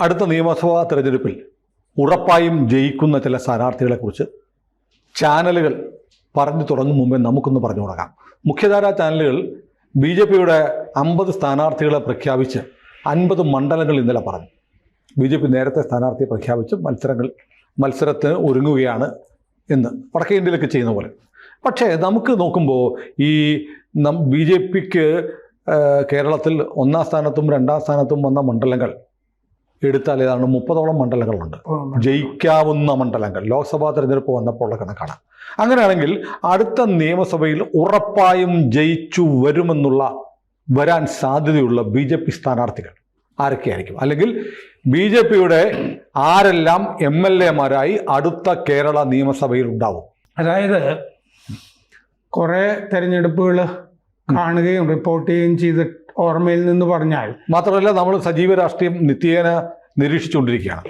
അടുത്ത നിയമസഭാ തെരഞ്ഞെടുപ്പിൽ ഉറപ്പായും ജയിക്കുന്ന ചില സ്ഥാനാർത്ഥികളെക്കുറിച്ച് ചാനലുകൾ പറഞ്ഞു തുടങ്ങും മുമ്പേ നമുക്കൊന്ന് പറഞ്ഞു തുടങ്ങാം. മുഖ്യധാരാ ചാനലുകൾ BJPയുടെ 50 സ്ഥാനാർത്ഥികളെ പ്രഖ്യാപിച്ച് 50 മണ്ഡലങ്ങൾ ഇന്നലെ പറഞ്ഞു. BJP നേരത്തെ സ്ഥാനാർത്ഥിയെ പ്രഖ്യാപിച്ച് മത്സരത്തിന് ഒരുങ്ങുകയാണ് എന്ന് വടക്കേ ഇന്ത്യയിലൊക്കെ ചെയ്യുന്ന പോലെ. പക്ഷേ നമുക്ക് നോക്കുമ്പോൾ ഈ BJPക്ക് കേരളത്തിൽ 1ാം സ്ഥാനത്തും 2ാം സ്ഥാനത്തും വന്ന മണ്ഡലങ്ങൾ എടുത്താൽ ഏതാണ്ട് 30ഓളം മണ്ഡലങ്ങളുണ്ട്. ജയിക്കാവുന്ന മണ്ഡലങ്ങൾ ലോക്സഭാ തെരഞ്ഞെടുപ്പ് വന്നപ്പോൾ ഉള്ള കണക്കാണ്. അങ്ങനെയാണെങ്കിൽ അടുത്ത നിയമസഭയിൽ ഉറപ്പായും ജയിച്ചു വരാൻ സാധ്യതയുള്ള BJP സ്ഥാനാർത്ഥികൾ ആരൊക്കെയായിരിക്കും? അല്ലെങ്കിൽ BJPയുടെ ആരെല്ലാം MLA-മാരായി അടുത്ത കേരള നിയമസഭയിൽ ഉണ്ടാവും? അതായത് കുറേ തെരഞ്ഞെടുപ്പുകൾ കാണുകയും റിപ്പോർട്ട് ചെയ്യുകയും ചെയ്ത് ഓർമ്മയിൽ നിന്ന് പറഞ്ഞാൽ മാത്രമല്ല, നമ്മൾ സജീവ രാഷ്ട്രീയം നിത്യേന നിരീക്ഷിച്ചുകൊണ്ടിരിക്കുകയാണ്.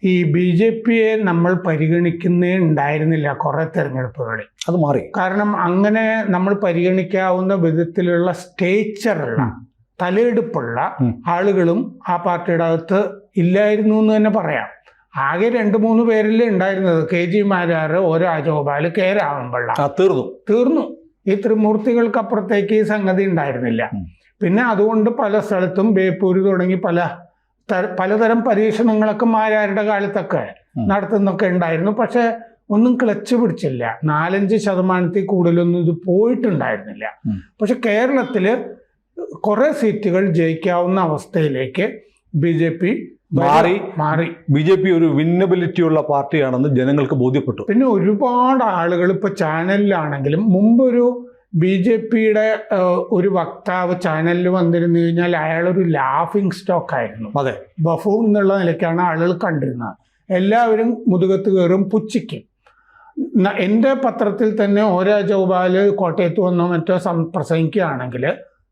ഈ BJPയെ നമ്മൾ പരിഗണിക്കുന്നേ ഉണ്ടായിരുന്നില്ല കുറേ തെരഞ്ഞെടുപ്പുകളിൽ. അത് മാറി. കാരണം അങ്ങനെ നമ്മൾ പരിഗണിക്കാവുന്ന വിധത്തിലുള്ള സ്റ്റേച്ചറുള്ള തലയെടുപ്പുള്ള ആളുകളും ആ പാർട്ടിയുടെ അകത്ത് ഇല്ലായിരുന്നു എന്ന് തന്നെ പറയാം. ആകെ 2-3 പേരിലേ ഉണ്ടായിരുന്നത്. KG Marar, O Rajagopal, K Raman Pillai. തീർന്നു. ഈ ത്രിമൂർത്തികൾക്കപ്പുറത്തേക്ക് ഈ സംഗതി ഉണ്ടായിരുന്നില്ല. പിന്നെ അതുകൊണ്ട് പല സ്ഥലത്തും ബേപ്പൂര് തുടങ്ങി പലതരം പരീക്ഷണങ്ങളൊക്കെ മാരാരുടെ കാലത്തൊക്കെ നടത്തുന്നൊക്കെ ഉണ്ടായിരുന്നു. പക്ഷെ ഒന്നും ക്ലച്ച് പിടിച്ചില്ല. 4-5% കൂടുതലൊന്നും ഇത് പോയിട്ടുണ്ടായിരുന്നില്ല. പക്ഷെ കേരളത്തിൽ കുറെ സീറ്റുകൾ ജയിക്കാവുന്ന അവസ്ഥയിലേക്ക് BJP മാറി. BJP ഒരു വിന്നബിലിറ്റി ഉള്ള പാർട്ടിയാണെന്ന് ജനങ്ങൾക്ക് ബോധ്യപ്പെട്ടു. പിന്നെ ഒരുപാട് ആളുകൾ ഇപ്പൊ ചാനലിലാണെങ്കിലും മുമ്പൊരു BJPയുടെ ഒരു വക്താവ് ചാനലിൽ വന്നിരുന്നു കഴിഞ്ഞാൽ അയാളൊരു ലാഫിംഗ് സ്റ്റോക്ക് ആയിരുന്നു. അതെ, ബഫൂൺ എന്നുള്ള നിലയ്ക്കാണ് ആളുകൾ കണ്ടിരുന്നത്. എല്ലാവരും മുതുകത്ത് കയറും, പുച്ഛിക്കും. എൻ്റെ പത്രത്തിൽ തന്നെ O രാജഗോപാൽ കോട്ടയത്ത് വന്നോ മറ്റോ പ്രസംഗിക്കുകയാണെങ്കിൽ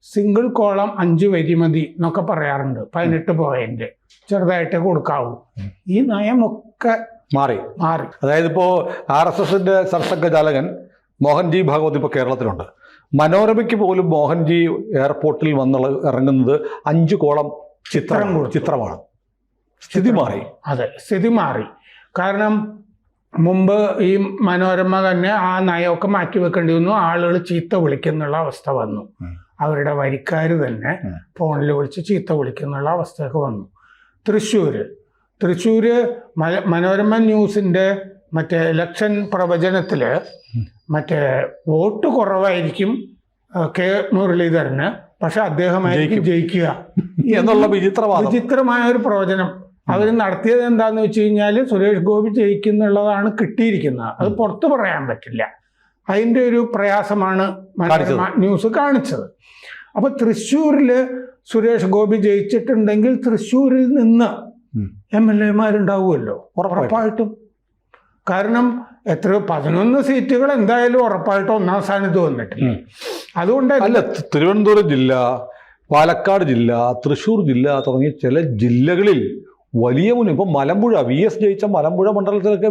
സിംഗിൾ കോളം 5 വരി മതി എന്നൊക്കെ പറയാറുണ്ട്. 18 പോയിന്റ് ചെറുതായിട്ട് കൊടുക്കാവൂ. ഈ നയമൊക്കെ മാറി. അതായത് ഇപ്പോൾ RSSന്റെ സർസംഘചാലകൻ മോഹൻജി ഭാഗവത് ഇപ്പോൾ കേരളത്തിലുണ്ട്. മനോരമയ്ക്ക് പോലും മോഹൻജി എയർപോർട്ടിൽ ഇറങ്ങുന്നത് 5 കോളം ചിത്രമാണ്. സ്ഥിതി മാറി. അതെ, സ്ഥിതി മാറി. കാരണം മുമ്പ് ഈ മനോരമ തന്നെ ആ നയമൊക്കെ മാറ്റി വെക്കേണ്ടി വന്നു. ആളുകൾ ചീത്ത വിളിക്കുന്നുള്ള അവസ്ഥ വന്നു. അവരുടെ വരിക്കാർ തന്നെ ഫോണിൽ വിളിച്ച് ചീത്ത വിളിക്കുന്നുള്ള അവസ്ഥയൊക്കെ വന്നു. തൃശ്ശൂര് മനോരമ ന്യൂസിൻ്റെ മറ്റേ ഇലക്ഷൻ പ്രവചനത്തിൽ മറ്റേ വോട്ട് കുറവായിരിക്കും K മുരളീധരന്, പക്ഷെ അദ്ദേഹമായിരിക്കും ജയിക്കുക എന്നുള്ള വിചിത്രമായ ഒരു പ്രവചനം അവർ നടത്തിയത്. എന്താന്ന് വെച്ച് കഴിഞ്ഞാൽ സുരേഷ് ഗോപി ജയിക്കുന്നുള്ളതാണ് കിട്ടിയിരിക്കുന്നത്. അത് പുറത്ത് പറയാൻ പറ്റില്ല. അതിൻ്റെ ഒരു പ്രയാസമാണ് മനോരമ ന്യൂസ് കാണിച്ചത്. അപ്പൊ തൃശ്ശൂരിൽ സുരേഷ് ഗോപി ജയിച്ചിട്ടുണ്ടെങ്കിൽ തൃശ്ശൂരിൽ നിന്ന് MLA-മാരുണ്ടാവുമല്ലോ ഉറപ്പായിട്ടും. കാരണം എത്രയോ 11 സീറ്റുകൾ എന്തായാലും ഉറപ്പായിട്ടും 1ാം സ്ഥാനത്ത് വന്നിട്ടില്ല. അതുകൊണ്ട് തിരുവനന്തപുരം ജില്ല, പാലക്കാട് ജില്ല, തൃശ്ശൂർ ജില്ല തുടങ്ങിയ ചില ജില്ലകളിൽ വലിയ ഇപ്പൊ മലമ്പുഴ VS ജയിച്ച മലമ്പുഴ മണ്ഡലത്തിലൊക്കെ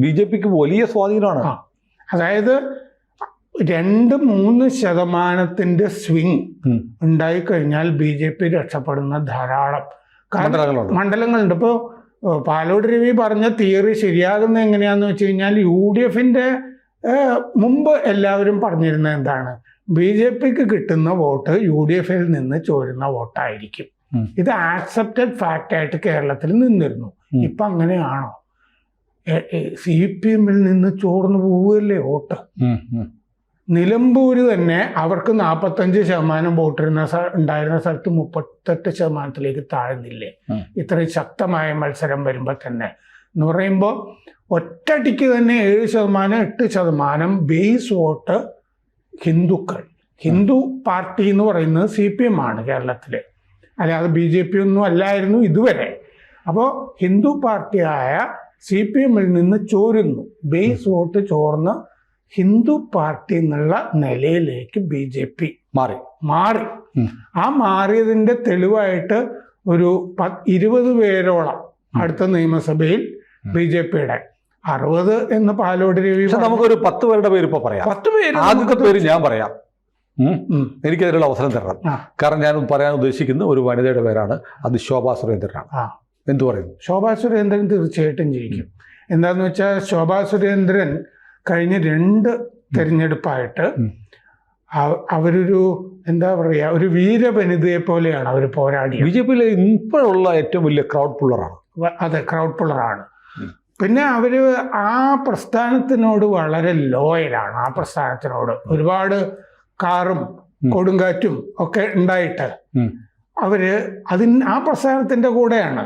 BJPക്ക് വലിയ സ്വാധീനമാണ്. അതായത് 2-3% സ്വിങ് ഉണ്ടായിക്കഴിഞ്ഞാൽ BJP രക്ഷപ്പെടുന്ന ധാരാളം മണ്ഡലങ്ങളുണ്ട്. ഇപ്പോൾ പാലോട് രവി പറഞ്ഞ തിയറി ശരിയാകുന്നത് എങ്ങനെയാന്ന് വെച്ച് കഴിഞ്ഞാൽ UDFന്റെ മുമ്പ് എല്ലാവരും പറഞ്ഞിരുന്നത് എന്താണ്? BJPക്ക് കിട്ടുന്ന വോട്ട് UDFൽ നിന്ന് ചോരുന്ന വോട്ടായിരിക്കും. ഇത് ആക്സെപ്റ്റഡ് ഫാക്റ്റ് ആയിട്ട് കേരളത്തിൽ നിന്നിരുന്നു. ഇപ്പൊ അങ്ങനെയാണോ? CPM-ൽ നിന്ന് ചോർന്നു പോവുകയല്ലേ വോട്ട്. നിലമ്പൂര് തന്നെ അവർക്ക് 45% വോട്ട് ഉണ്ടായിരുന്ന സ്ഥലത്ത് 38%-ലേക്ക് താഴ്ന്നില്ലേ? ഇത്രയും ശക്തമായ മത്സരം വരുമ്പോൾ തന്നെ എന്ന് പറയുമ്പോൾ ഒറ്റടിക്ക് തന്നെ 7%-8% ബേസ് വോട്ട് ഹിന്ദു പാർട്ടി എന്ന് പറയുന്നത് CPM ആണ് കേരളത്തില്, അല്ലാതെ BJP ഒന്നും അല്ലായിരുന്നു ഇതുവരെ. അപ്പോൾ ഹിന്ദു പാർട്ടിയായ CPM-ൽ നിന്ന് ചോരുന്നു, ബേസ് വോട്ട് ചോർന്ന് ഹിന്ദു പാർട്ടി എന്നുള്ള നിലയിലേക്ക് BJP മാറി. ആ മാറിയതിൻ്റെ തെളിവായിട്ട് ഒരു 20 പേരോളം അടുത്ത നിയമസഭയിൽ BJPയുടെ 60 എന്ന് പാലോട് രവി. നമുക്കൊരു 10 പേരുടെ പേര് ഇപ്പൊ പറയാം. 10 പേര്. ആദ്യത്തെ പേര് ഞാൻ പറയാം. എനിക്കതിനുള്ള അവസരം തരണം. കാരണം ഞാൻ പറയാൻ ഉദ്ദേശിക്കുന്ന ഒരു വനിതയുടെ പേരാണ്. അത് ശോഭാ സുരേന്ദ്രനാണ്. എന്തു പറയുന്നു? ശോഭാ സുരേന്ദ്രൻ തീർച്ചയായിട്ടും ജയിക്കും. എന്താന്ന് വെച്ചാൽ ശോഭാ സുരേന്ദ്രൻ കഴിഞ്ഞ 2 തെരഞ്ഞെടുപ്പായിട്ട് അവരൊരു എന്താ പറയുക, ഒരു വീരവനിതയെ പോലെയാണ് അവർ പോരാടിയത്. BJP-യിലെ ഇപ്പോഴുള്ള ഏറ്റവും വലിയ ക്രൗഡ് പുള്ളറാണ്. അതെ, ക്രൗഡ് പുള്ളറാണ്. പിന്നെ അവര് ആ പ്രസ്ഥാനത്തിനോട് വളരെ ലോയലാണ്. ആ പ്രസ്ഥാനത്തിനോട് ഒരുപാട് കാറും കൊടുങ്കാറ്റും ഒക്കെ ഉണ്ടായിട്ട് അവര് ആ പ്രസ്ഥാനത്തിന്റെ കൂടെയാണ്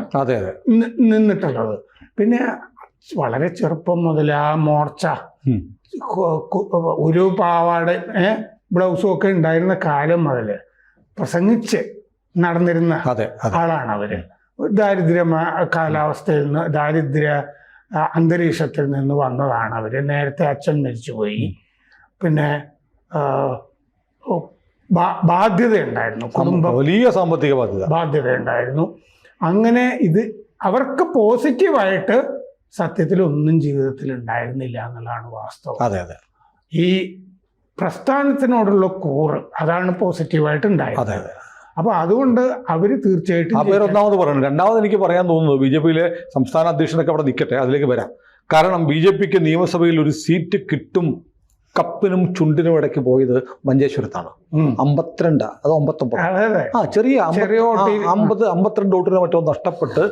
നിന്നിട്ടുള്ളത്. പിന്നെ വളരെ ചെറുപ്പം മുതൽ ആ മോർച്ച, ഒരു പാവാട ബ്ലൗസും ഒക്കെ ഉണ്ടായിരുന്ന കാലം മുതൽ പ്രസംഗിച്ച് നടന്നിരുന്ന ആളാണ് അവര്. ദാരിദ്ര്യ കാലാവസ്ഥയിൽ നിന്ന്, ദാരിദ്ര്യ അന്തരീക്ഷത്തിൽ നിന്ന് വന്നതാണ് അവര്. നേരത്തെ അച്ഛൻ മരിച്ചുപോയി. പിന്നെ ബാധ്യത ഉണ്ടായിരുന്നു, കുടുംബം വലിയ സാമ്പത്തിക ബാധ്യത ഉണ്ടായിരുന്നു. അങ്ങനെ അവർക്ക് പോസിറ്റീവായിട്ട് സത്യത്തിൽ ഒന്നും ജീവിതത്തിൽ ഉണ്ടായിരുന്നില്ല എന്നുള്ളതാണ് വാസ്തവം. ഈ പ്രസ്ഥാനത്തിനോടുള്ള കൂറ് അതാണ് പോസിറ്റീവായിട്ട് ഉണ്ടായത്. അപ്പൊ അതുകൊണ്ട് അവര് തീർച്ചയായിട്ടും ഒന്നാമത് പറയണം. രണ്ടാമത് എനിക്ക് പറയാൻ തോന്നുന്നത്, BJP-യിലെ സംസ്ഥാന അധ്യക്ഷനൊക്കെ അവിടെ നിൽക്കട്ടെ, അതിലേക്ക് വരാം. കാരണം BJP-ക്ക് നിയമസഭയിൽ ഒരു സീറ്റ് കിട്ടും കപ്പിനും ചുണ്ടിനും ഇടയ്ക്ക് പോയത് മഞ്ചേശ്വരത്താണ്. 52 അതോ 59, ചെറിയ 52 വോട്ടിന് മറ്റോ നഷ്ടപ്പെട്ട്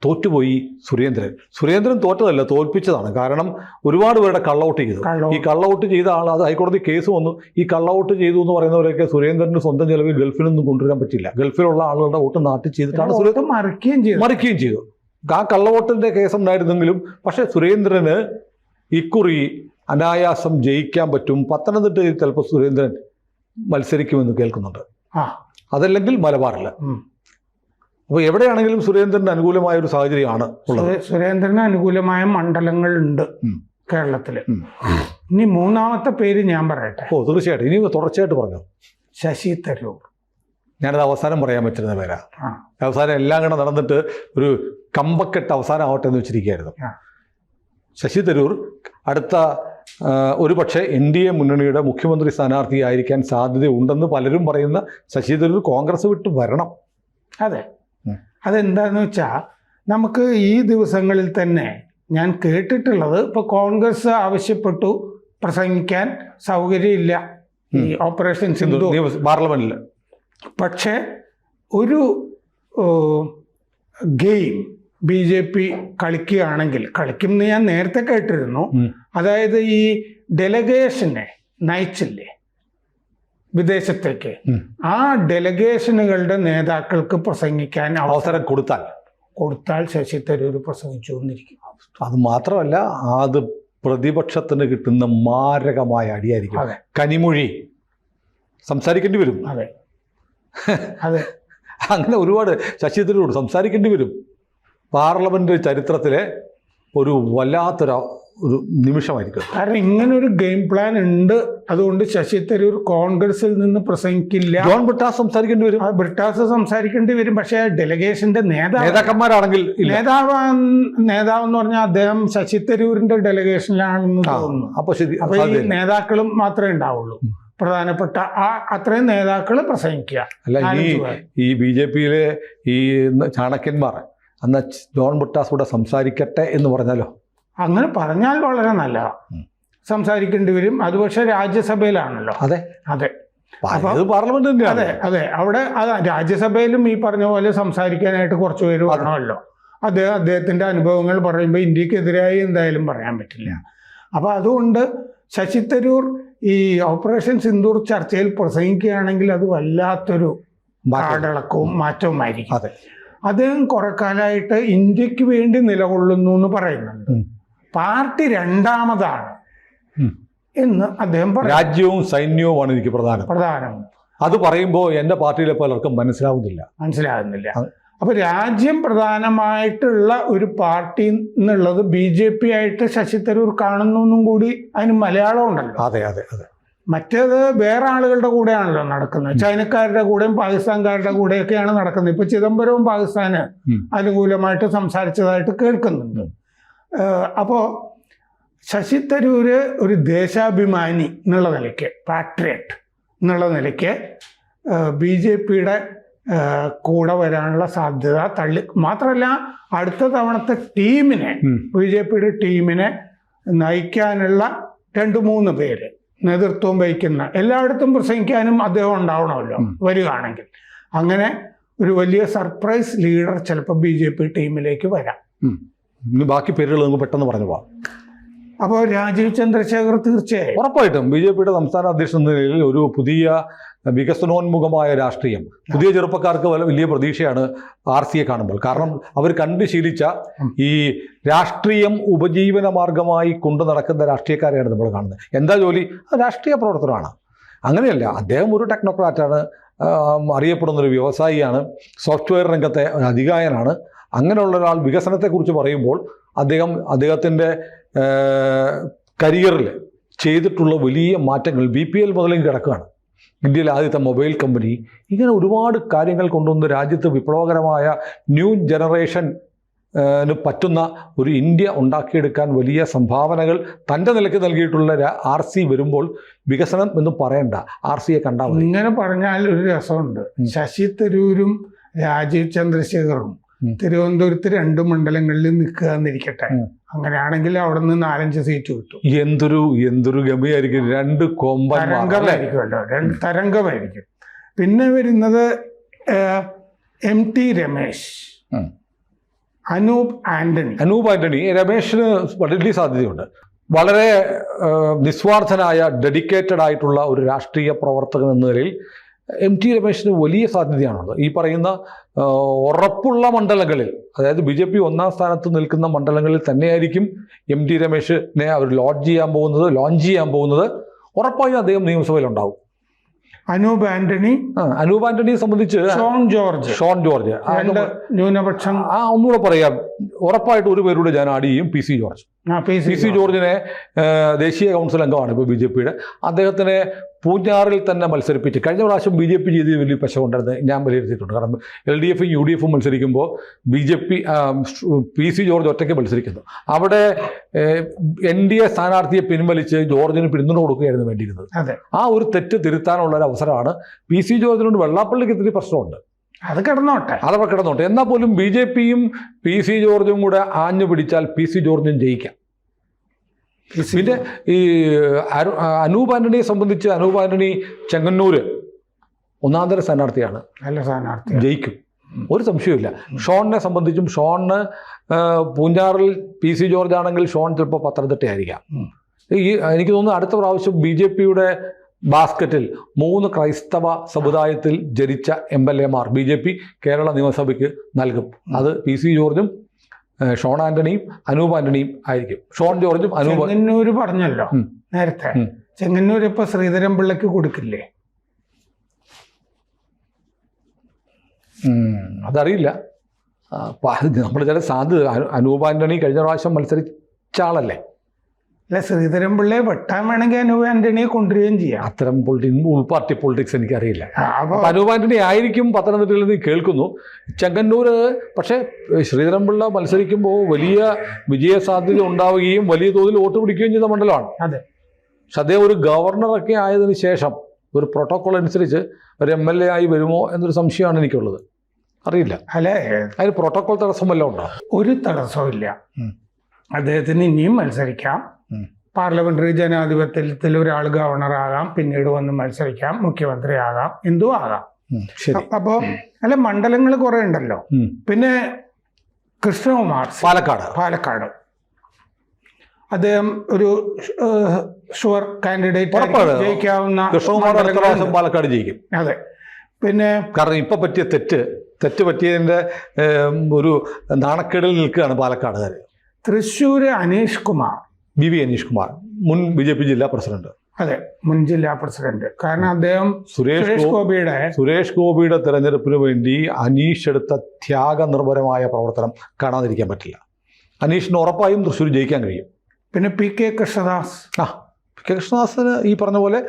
തോറ്റുപോയി സുരേന്ദ്രൻ തോറ്റതല്ല, തോൽപ്പിച്ചതാണ്. കാരണം ഒരുപാട് പേരുടെ കള്ളവോട്ട് ചെയ്തു. ഈ കള്ളവോട്ട് ചെയ്ത ആൾ, അത് ഹൈക്കോടതി കേസ് വന്നു. ഈ കള്ളവോട്ട് ചെയ്തു എന്ന് പറയുന്നവരൊക്കെ സുരേന്ദ്രന് സ്വന്തം ചെലവിൽ ഗൾഫിലൊന്നും കൊണ്ടുവരാൻ പറ്റില്ല. ഗൾഫിലുള്ള ആളുകളുടെ വോട്ട് നാട്ടിൽ ചെയ്തിട്ടാണ് സുരേന്ദ്രൻ മറിക്കുകയും ചെയ്തു. ആ കള്ളവോട്ടിന്റെ കേസ് ഉണ്ടായിരുന്നെങ്കിലും പക്ഷെ സുരേന്ദ്രന് ഇക്കുറി അനായാസം ജയിക്കാൻ പറ്റും. പത്തനംതിട്ടയിൽ ചിലപ്പോൾ സുരേന്ദ്രൻ മത്സരിക്കുമെന്ന് കേൾക്കുന്നുണ്ട്, അതല്ലെങ്കിൽ മലബാറിൽ. അപ്പോൾ എവിടെയാണെങ്കിലും സുരേന്ദ്രന് അനുകൂലമായ ഒരു സാഹചര്യമാണ് ഉള്ളത്. സുരേന്ദ്രന് അനുകൂലമായ മണ്ഡലങ്ങളുണ്ട് കേരളത്തില്. ഇനി മൂന്നാമത്തെ പേര് ഞാൻ പറയട്ടെ. തീർച്ചയായിട്ടും, ഇനി തുടർച്ചയായിട്ട് പറഞ്ഞു. ശശി തരൂർ. ഞാനത് അവസാനം പറയാൻ പറ്റുന്ന പേരാ. അവസാനം എല്ലാം കൂടെ നടന്നിട്ട് ഒരു കമ്പക്കെട്ട് അവസാനം ആവട്ടെ എന്ന് വെച്ചിരിക്കുകയായിരുന്നു. ശശി തരൂർ അടുത്ത ഒരുപക്ഷെ NDA മുന്നണിയുടെ മുഖ്യമന്ത്രി സ്ഥാനാർത്ഥിയായിരിക്കാൻ സാധ്യതയുണ്ടെന്ന് പലരും പറയുന്ന ശശി തരൂർ കോൺഗ്രസ് വിട്ട് വരണം. അതെന്താന്ന് വെച്ചാൽ, നമുക്ക് ഈ ദിവസങ്ങളിൽ തന്നെ ഞാൻ കേട്ടിട്ടുള്ളത്, ഇപ്പോൾ കോൺഗ്രസ് ആവശ്യപ്പെട്ടു പ്രസംഗിക്കാൻ സൗകര്യമില്ല ഈ ഓപ്പറേഷൻ സിന്ധു പാർലമെന്റിൽ. പക്ഷേ ഒരു ഗെയിം BJP കളിക്കുകയാണെങ്കിൽ, കളിക്കുമെന്ന് ഞാൻ നേരത്തെ കേട്ടിരുന്നു. അതായത് ഈ ഡെലഗേഷനെ നയിച്ചില്ലേ വിദേശത്തേക്ക്, ആ ഡെലഗേഷനുകളുടെ നേതാക്കൾക്ക് പ്രസംഗിക്കാൻ അവസരം കൊടുത്താൽ ശശി തരൂർ പ്രസംഗിച്ചു എന്നിരിക്കും. അത് മാത്രമല്ല, അത് പ്രതിപക്ഷത്തിന് കിട്ടുന്ന മാരകമായ അടിയായിരിക്കും. കനിമൊഴി സംസാരിക്കേണ്ടി വരും. അങ്ങനെ ഒരുപാട് ശശി തരൂർ സംസാരിക്കേണ്ടി വരും. പാർലമെന്റ് ചരിത്രത്തിലെ ഒരു വല്ലാത്തൊരു നിമിഷമായിരിക്കും. കാരണം ഇങ്ങനൊരു ഗെയിം പ്ലാൻ ഉണ്ട്. അതുകൊണ്ട് ശശി തരൂർ കോൺഗ്രസിൽ നിന്ന് പ്രസംഗിക്കില്ല. ജോൺ ബ്രിട്ടാസ് സംസാരിക്കേണ്ടി വരും. പക്ഷേ ഡെലഗേഷന്റെ നേതാക്കന്മാരാണെങ്കിൽ നേതാവെന്ന് പറഞ്ഞാൽ അദ്ദേഹം ശശി തരൂരിന്റെ ഡെലഗേഷനിലാണെന്ന് തോന്നുന്നു. അപ്പൊ ഈ നേതാക്കളും മാത്രമേ ഉണ്ടാവുള്ളൂ. പ്രധാനപ്പെട്ട അത്രയും നേതാക്കൾ പ്രസംഗിക്കുക. അല്ല, ഈ BJP-യിലെ ഈ ചാണക്യന്മാർ അന്ന് ജോൺ ബ്രിട്ടാസ് കൂടെ സംസാരിക്കട്ടെ എന്ന് പറഞ്ഞാലോ? അങ്ങനെ പറഞ്ഞാൽ വളരെ നല്ലതാണ്. സംസാരിക്കേണ്ടി വരും. അത് പക്ഷേ രാജ്യസഭയിലാണല്ലോ. പാർലമെന്റ് തന്നെയാണ്. അവിടെ രാജ്യസഭയിലും ഈ പറഞ്ഞ പോലെ സംസാരിക്കാനായിട്ട് കുറച്ച് പേര് വരണമല്ലോ. അദ്ദേഹത്തിന്റെ അനുഭവങ്ങൾ പറയുമ്പോൾ ഇന്ത്യക്കെതിരായി എന്തായാലും പറയാൻ പറ്റില്ല. അപ്പൊ അതുകൊണ്ട് ശശി തരൂർ ഈ ഓപ്പറേഷൻ സിന്ദൂർ ചർച്ചയിൽ പ്രസംഗിക്കുകയാണെങ്കിൽ അത് വല്ലാത്തൊരു പാടളക്കവും മാറ്റവുമായിരിക്കും. അദ്ദേഹം കുറെ കാലമായിട്ട് ഇന്ത്യക്ക് വേണ്ടി നിലകൊള്ളുന്നു എന്ന് പറയുന്നുണ്ട്. പാർട്ടി രണ്ടാമതാണ് എന്ന് അദ്ദേഹം പറയും. രാജ്യവും സൈന്യവുമാണ് എനിക്ക് പ്രധാനം. അത് പറയുമ്പോൾ എൻ്റെ പാർട്ടിയിലെ പലർക്കും മനസ്സിലാകുന്നില്ല. അപ്പൊ രാജ്യം പ്രധാനമായിട്ടുള്ള ഒരു പാർട്ടി എന്നുള്ളത് BJP ആയിട്ട് ശശി തരൂർ കാണുന്നു എന്നും കൂടി അതിന് മലയാളം ഉണ്ടല്ലോ. മറ്റേത് വേറെ ആളുകളുടെ കൂടെയാണല്ലോ നടക്കുന്നത്. ചൈനക്കാരുടെ കൂടെയും പാകിസ്ഥാൻകാരുടെ കൂടെയൊക്കെയാണ് നടക്കുന്നത്. ഇപ്പൊ ചിദംബരവും പാകിസ്ഥാന് അനുകൂലമായിട്ട് സംസാരിച്ചതായിട്ട് കേൾക്കുന്നുണ്ട്. അപ്പോൾ ശശി തരൂര് ഒരു ദേശാഭിമാനി എന്നുള്ള നിലയ്ക്ക്, പാട്രിയറ്റ് എന്നുള്ള നിലയ്ക്ക് BJP-യുടെ കൂടെ വരാനുള്ള സാധ്യത മാത്രമല്ല അടുത്ത തവണത്തെ ടീമിനെ BJPയുടെ ടീമിനെ നയിക്കാനുള്ള 2-3 പേര് നേതൃത്വം വഹിക്കുന്ന എല്ലായിടത്തും പ്രസംഗിക്കാനും അദ്ദേഹം ഉണ്ടാവണമല്ലോ വരികയാണെങ്കിൽ. അങ്ങനെ ഒരു വലിയ സർപ്രൈസ് ലീഡർ ചിലപ്പോൾ BJP ടീമിലേക്ക് വരാം. ബാക്കി പേരുകൾ നമുക്ക് പെട്ടെന്ന് പറഞ്ഞു പോവാം. അപ്പോൾ രാജീവ് ചന്ദ്രശേഖർ തീർച്ചയായും ഉറപ്പായിട്ടും BJPയുടെ സംസ്ഥാന അധ്യക്ഷൻ എന്ന നിലയിൽ ഒരു പുതിയ വികസനോന്മുഖമായ രാഷ്ട്രീയം, പുതിയ ചെറുപ്പക്കാർക്ക് വലിയ പ്രതീക്ഷയാണ് RCയെ കാണുമ്പോൾ. കാരണം അവർ കണ്ടു ശീലിച്ച ഈ രാഷ്ട്രീയം ഉപജീവന മാർഗമായി കൊണ്ടു നടക്കുന്ന രാഷ്ട്രീയക്കാരെയാണ് നമ്മൾ കാണുന്നത്. എന്താ ജോലി? രാഷ്ട്രീയ പ്രവർത്തനമാണ്. അങ്ങനെയല്ല, അദ്ദേഹം ഒരു ടെക്നോക്രാറ്റാണ്, അറിയപ്പെടുന്നൊരു വ്യവസായിയാണ്, സോഫ്റ്റ്വെയർ രംഗത്തെ അധികായനാണ്. അങ്ങനെയുള്ള ഒരാൾ വികസനത്തെക്കുറിച്ച് പറയുമ്പോൾ അദ്ദേഹത്തിൻ്റെ കരിയറിൽ ചെയ്തിട്ടുള്ള വലിയ മാറ്റങ്ങൾ BPL മുതലും കിടക്കുകയാണ്. ഇന്ത്യയിലെ ആദ്യത്തെ മൊബൈൽ കമ്പനി, ഇങ്ങനെ ഒരുപാട് കാര്യങ്ങൾ കൊണ്ടുവന്ന് രാജ്യത്ത് വിപ്ലവകരമായ ന്യൂ ജനറേഷന് പറ്റുന്ന ഒരു ഇന്ത്യ ഉണ്ടാക്കിയെടുക്കാൻ വലിയ സംഭാവനകൾ തൻ്റെ നിലയ്ക്ക് നൽകിയിട്ടുള്ള RC വരുമ്പോൾ വികസനം എന്ന് പറയണ്ട, RCയെ കണ്ടാൽ മതി. ഇങ്ങനെ പറഞ്ഞാൽ ഒരു രസമുണ്ട്. ശശി തരൂരും രാജീവ് ചന്ദ്രശേഖറും തിരുവനന്തപുരത്ത് 2 മണ്ഡലങ്ങളിൽ നിൽക്കുക എന്നിരിക്കട്ടെ. അങ്ങനെയാണെങ്കിൽ അവിടെ നിന്ന് 4-5 സീറ്റ് കിട്ടും. എന്തൊരു ഗമയായിരിക്കും. 2 തരംഗമായിരിക്കുമല്ലോ, 2 തരംഗമായിരിക്കും. പിന്നെ വരുന്നത് MT രമേശ്, അനൂപ് ആന്റണി. രമേശിന് വലിയ സാധ്യതയുണ്ട്. വളരെ നിസ്വാർത്ഥനായ, ഡെഡിക്കേറ്റഡ് ആയിട്ടുള്ള ഒരു രാഷ്ട്രീയ പ്രവർത്തകൻ എന്ന നിലയിൽ MT രമേശിന് വലിയ സാധ്യതയാണുള്ളത്. ഈ പറയുന്ന ഉറപ്പുള്ള മണ്ഡലങ്ങളിൽ, അതായത് BJP 1ാം സ്ഥാനത്ത് നിൽക്കുന്ന മണ്ഡലങ്ങളിൽ തന്നെയായിരിക്കും MT രമേശിനെ അവർ ലോഞ്ച് ചെയ്യാൻ പോകുന്നത്. ഉറപ്പായും അദ്ദേഹം നിയമസഭയിൽ ഉണ്ടാവും. അനൂപ് ആന്റണിയെ സംബന്ധിച്ച് ഷോൺ ജോർജ് ന്യൂനപക്ഷം ഒന്നുകൂടെ പറയാം. ഉറപ്പായിട്ട് ഒരു പേരുടെ ഞാൻ ആഡ് ചെയ്യും, PC ജോർജ്. PC ജോർജിനെ ദേശീയ കൗൺസിൽ അംഗമാണ് ഇപ്പോൾ BJPയുടെ. അദ്ദേഹത്തിനെ പൂഞ്ഞാറിൽ തന്നെ മത്സരിപ്പിച്ച് കഴിഞ്ഞ പ്രാവശ്യം BJP ചെയ്ത് വലിയ പശവുണ്ടായിരുന്നു ഞാൻ വിലയിരുത്തിയിട്ടുണ്ട്. കാരണം LDFും UDFും മത്സരിക്കുമ്പോൾ PC ജോർജ് ഒറ്റയ്ക്ക് മത്സരിക്കുന്നു. അവിടെ NDA സ്ഥാനാർത്ഥിയെ പിൻവലിച്ച് ജോർജിന് പിന്തുണ കൊടുക്കുകയായിരുന്നു വേണ്ടിയിരുന്നത്. ആ ഒരു തെറ്റ് തിരുത്താനുള്ള ഒരു അവസരമാണ്. PC ജോർജിനോട് വെള്ളാപ്പള്ളിക്ക് ഇത്തിരി പ്രശ്നമുണ്ട്, അത് കിടന്നോട്ടെ. എന്നാൽ പോലും BJPയും PC ജോർജും കൂടെ ആഞ്ഞു പിടിച്ചാൽ PC ജോർജും ജയിക്കാം. പിന്നെ ഈ അനൂപ് ആന്റണിയെ സംബന്ധിച്ച് അനൂപ് ആന്റണി ചെങ്ങന്നൂര് 1ാം തര സ്ഥാനാർത്ഥിയാണ്, നല്ല സ്ഥാനാർത്ഥി, ജയിക്കും, ഒരു സംശയമില്ല. ഷോണിനെ സംബന്ധിച്ചും ഷോണിന് പൂഞ്ഞാറിൽ PC ജോർജ് ആണെങ്കിൽ ഷോൺ ചിലപ്പോൾ പത്തനംതിട്ടയായിരിക്കാം. എനിക്ക് തോന്നുന്നു അടുത്ത പ്രാവശ്യം BJPയുടെ ബാസ്ക്കറ്റിൽ 3 ക്രൈസ്തവ സമുദായത്തിൽ ജനിച്ച MLAമാർ BJP കേരള നിയമസഭയ്ക്ക് നൽകും. അത് PC ജോർജും ഷോൺ ആന്റണിയും അനൂപ് ആന്റണിയും ആയിരിക്കും. ഷോൺ ജോർജും ചെങ്ങന്നൂര് പറഞ്ഞല്ലോ നേരത്തെ. ചെങ്ങന്നൂർ ഇപ്പൊ ശ്രീധരൻപിള്ളയ്ക്ക് കൊടുക്കില്ലേ? അതറിയില്ല. നമ്മൾ ചില സാധ്യത. അനൂപ് ആന്റണി കഴിഞ്ഞ പ്രാവശ്യം മത്സരിച്ച ആളല്ലേ? അല്ല, ശ്രീധരൻപിള്ളയെ വെട്ടാൻ വേണമെങ്കിൽ അനൂപ് ആന്റണിയെ കൊണ്ടുവരികയും ചെയ്യാം. അത്തരം ഉൾപാർട്ടി പൊളിറ്റിക്സ് എനിക്കറിയില്ല. അനൂപ് ആന്റണി ആയിരിക്കും പത്തനംതിട്ടയിൽ നിന്ന് കേൾക്കുന്നു. ചെങ്ങന്നൂർ പക്ഷേ ശ്രീധരൻപിള്ള മത്സരിക്കുമ്പോൾ വലിയ വിജയസാധ്യത ഉണ്ടാവുകയും വലിയ തോതിൽ വോട്ട് പിടിക്കുകയും ചെയ്ത മണ്ഡലമാണ്. അതെ. പക്ഷെ അദ്ദേഹം ഒരു ഗവർണറൊക്കെ ആയതിനു ശേഷം ഒരു പ്രോട്ടോകോൾ അനുസരിച്ച് ഒരു MLA ആയി വരുമോ എന്നൊരു സംശയമാണ് എനിക്കുള്ളത്. അറിയില്ല. അല്ലേ, അതിന് പ്രോട്ടോകോൾ തടസ്സം വല്ലതും ഉണ്ടോ? ഒരു തടസ്സവും ഇല്ല. അദ്ദേഹത്തിന് ഇനിയും മത്സരിക്കാം. പാർലമെന്ററി ജനാധിപത്യത്തിൽ ഒരാൾ ഗവർണറാകാം, പിന്നീട് വന്ന് മത്സരിക്കാം, മുഖ്യമന്ത്രി ആകാം, എന്തും ആകാം. അപ്പോ അല്ല, മണ്ഡലങ്ങൾ കുറെ ഉണ്ടല്ലോ. പിന്നെ കൃഷ്ണകുമാർ പാലക്കാട് അദ്ദേഹം ഒരു ഷുവർ കാൻഡിഡേറ്റ്, ജയിക്കാവുന്ന പാലക്കാട് ജയിക്കും. അതെ. പിന്നെ കാരണം ഇപ്പൊ പറ്റിയ തെറ്റ് പറ്റിയതിന്റെ ഒരു നാണക്കേടിൽ നിൽക്കുകയാണ് പാലക്കാടുകാർ. തൃശ്ശൂര് അനീഷ് കുമാർ, BV അനീഷ് കുമാർ, മുൻ BJP ജില്ലാ പ്രസിഡന്റ്. അതെ, മുൻ ജില്ലാ പ്രസിഡന്റ്. കാരണം അദ്ദേഹം സുരേഷ് ഗോപിയുടെ തെരഞ്ഞെടുപ്പിന് വേണ്ടി അനീഷ് എടുത്ത ത്യാഗനിർഭരമായ പ്രവർത്തനം കാണാതിരിക്കാൻ പറ്റില്ല. അനീഷിന് ഉറപ്പായും തൃശ്ശൂർ ജയിക്കാൻ കഴിയും. പിന്നെ PK കൃഷ്ണദാസിന് ഈ പറഞ്ഞ പോലെ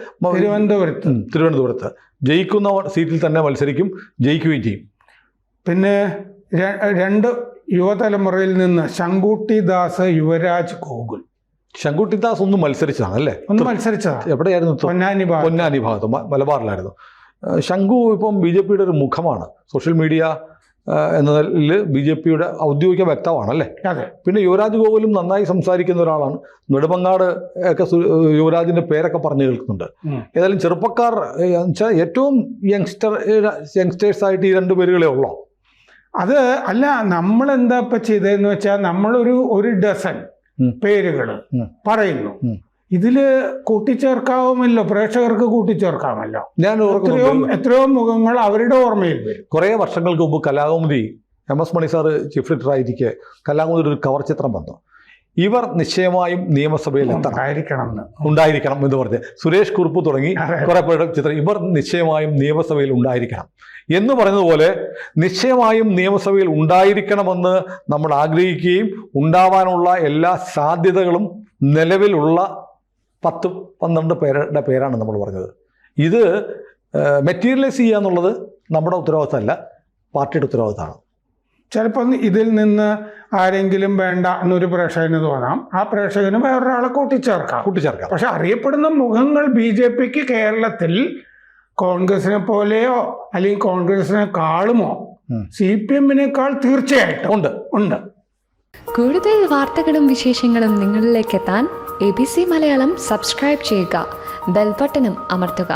തിരുവനന്തപുരത്ത് ജയിക്കുന്ന സീറ്റിൽ തന്നെ മത്സരിക്കും, ജയിക്കുകയും ചെയ്യും. പിന്നെ 2 യുവതലമുറയിൽ നിന്ന് ശങ്കുട്ടി ദാസ്, യുവരാജ് ഗോകുൽ. ശങ്കുട്ടി ദാസ് ഒന്ന് മത്സരിച്ചതാണ് അല്ലേ? മത്സരിച്ചതാണ്. എവിടെയായിരുന്നു? പൊന്നാനി ഭാഗത്ത്, മലബാറിലായിരുന്നു. ശംഖു ഇപ്പം BJPയുടെ ഒരു മുഖമാണ്, സോഷ്യൽ മീഡിയ എന്നതിൽ BJPയുടെ ഔദ്യോഗിക വ്യക്തമാണല്ലേ. അതെ. പിന്നെ യുവരാജ് ഗോകുലും നന്നായി സംസാരിക്കുന്ന ഒരാളാണ്. നെടുമങ്ങാട് ഒക്കെ യുവരാജിൻ്റെ പേരൊക്കെ പറഞ്ഞു കേൾക്കുന്നുണ്ട്. ഏതായാലും ചെറുപ്പക്കാർ വെച്ചാൽ ഏറ്റവും യങ്സ്റ്റേഴ്സായിട്ട് ഈ 2 പേരുകളെ ഉള്ളോ? അത് അല്ല, നമ്മളെന്താ ഇപ്പം ചെയ്തതെന്ന് വെച്ചാൽ ഒരു ഡസൻ പേരുകൾ പറയുന്നു. ഇതില് കൂട്ടിച്ചേർക്കാവുമല്ലോ, പ്രേക്ഷകർക്ക് കൂട്ടിച്ചേർക്കാമല്ലോ. ഞാൻ എത്രയോ മുഖങ്ങൾ അവരുടെ ഓർമ്മയിൽ വരും. കുറേ വർഷങ്ങൾക്ക് മുമ്പ് കലാകൗമുദി MS മണി സാറ് ചീഫ് എഡിറ്റർ ആയിരിക്കെ കലാകൗമുദി ഒരു കവർ ചിത്രം വന്നു. ഇവർ നിശ്ചയമായും നിയമസഭയിൽ ഉണ്ടായിരിക്കണം എന്ന് പറഞ്ഞ് സുരേഷ് കുറുപ്പ് തുടങ്ങി കുറെ പേരുടെ ചിത്രം, ഇവർ നിശ്ചയമായും നിയമസഭയിൽ ഉണ്ടായിരിക്കണം എന്ന് പറയുന്നതുപോലെ നിശ്ചയമായും നിയമസഭയിൽ ഉണ്ടായിരിക്കണമെന്ന് നമ്മൾ ആഗ്രഹിക്കുകയും ഉണ്ടാവാനുള്ള എല്ലാ സാധ്യതകളും നിലവിലുള്ള 10-12 പേരുടെ പേരാണ് നമ്മൾ പറഞ്ഞത്. ഇത് മെറ്റീരിയലൈസ് ചെയ്യുക എന്നുള്ളത് നമ്മുടെ ഉത്തരവാദിത്തമല്ല, പാർട്ടിയുടെ ഉത്തരവാദിത്തമാണ്. ചിലപ്പോൾ ഇതിൽ നിന്ന് ആരെങ്കിലും വേണ്ട എന്നൊരു പ്രേക്ഷകന് തോന്നാം, ആ പ്രേക്ഷകന് വേറൊരാളെ കൂട്ടിച്ചേർക്കാം. പക്ഷെ അറിയപ്പെടുന്ന മുഖങ്ങൾ BJPക്ക് കേരളത്തിൽ കോൺഗ്രസിനെ പോലെയോ അല്ലെങ്കിൽ കോൺഗ്രസിനെക്കാളുമോ CPM-നേക്കാൾ തീർച്ചയായിട്ടും ഉണ്ട്. കൂടുതൽ വാർത്തകളും വിശേഷങ്ങളും നിങ്ങളിലേക്ക് എത്താൻ ABC മലയാളം സബ്സ്ക്രൈബ് ചെയ്യുക, ബെൽ ബട്ടണും അമർത്തുക.